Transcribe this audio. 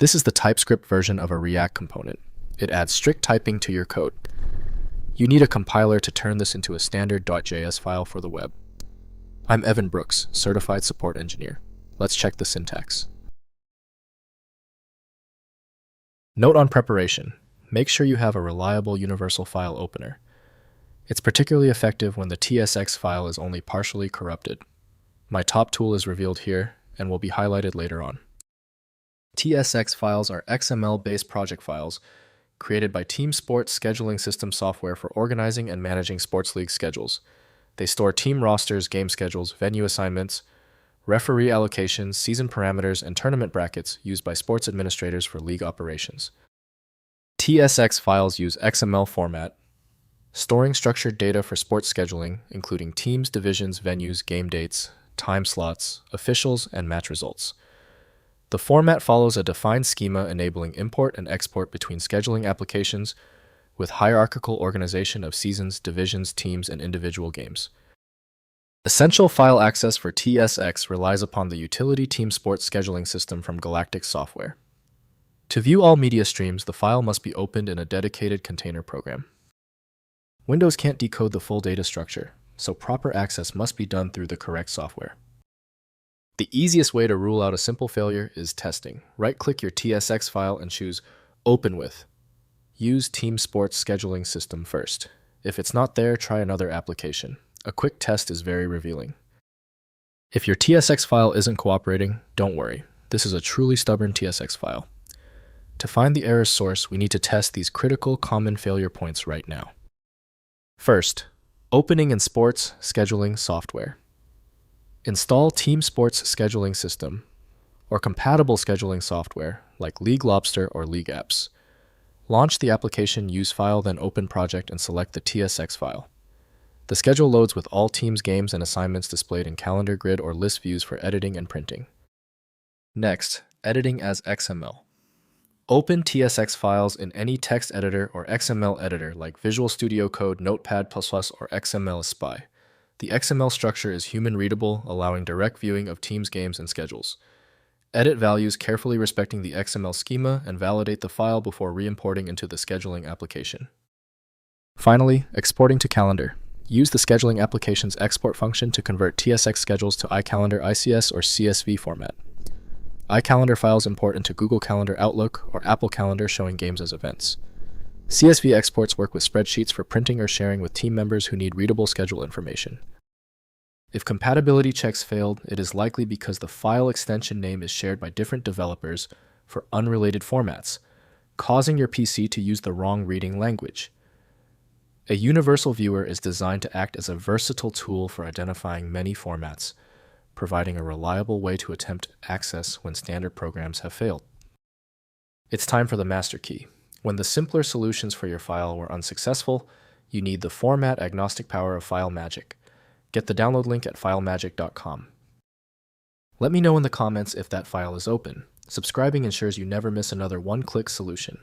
This is the TypeScript version of a React component. It adds strict typing to your code. You need a compiler to turn this into a standard .js file for the web. I'm Evan Brooks, Certified Support Engineer. Let's check the syntax. Note on preparation: make sure you have a reliable universal file opener. It's particularly effective when the TSX file is only partially corrupted. My top tool is revealed here and will be highlighted later on. TSX files are XML-based project files created by team sports scheduling system software for organizing and managing sports league schedules. They store team rosters, game schedules, venue assignments, referee allocations, season parameters, and tournament brackets used by sports administrators for league operations. TSX files use XML format, storing structured data for sports scheduling, including teams, divisions, venues, game dates, time slots, officials, and match results. The format follows a defined schema enabling import and export between scheduling applications with hierarchical organization of seasons, divisions, teams, and individual games. Essential file access for TSX relies upon the utility team sports scheduling system from Galactic Software. To view all media streams, the file must be opened in a dedicated container program. Windows can't decode the full data structure, so proper access must be done through the correct software. The easiest way to rule out a simple failure is testing. Right-click your TSX file and choose Open With. Use Team Sports Scheduling System first. If it's not there, try another application. A quick test is very revealing. If your TSX file isn't cooperating, don't worry. This is a truly stubborn TSX file. To find the error source, we need to test these critical common failure points right now. First, opening in sports scheduling software. Install Team Sports Scheduling System or compatible scheduling software like League Lobster or League Apps. Launch the application, use file, then open project and select the TSX file. The schedule loads with all teams, games, and assignments displayed in calendar, grid, or list views for editing and printing. Next, editing as XML. Open TSX files in any text editor or XML editor like Visual Studio Code, Notepad++, or XML Spy. The XML structure is human-readable, allowing direct viewing of teams, games, and schedules. Edit values carefully respecting the XML schema and validate the file before re-importing into the scheduling application. Finally, exporting to calendar. Use the scheduling application's export function to convert TSX schedules to iCalendar ICS or CSV format. iCalendar files import into Google Calendar, Outlook, or Apple Calendar showing games as events. CSV exports work with spreadsheets for printing or sharing with team members who need readable schedule information. If compatibility checks failed, it is likely because the file extension name is shared by different developers for unrelated formats, causing your PC to use the wrong reading language. A universal viewer is designed to act as a versatile tool for identifying many formats, providing a reliable way to attempt access when standard programs have failed. It's time for the master key. When the simpler solutions for your file were unsuccessful, you need the format-agnostic power of FileMagick. Get the download link at filemagick.com. Let me know in the comments if that file is open. Subscribing ensures you never miss another one-click solution.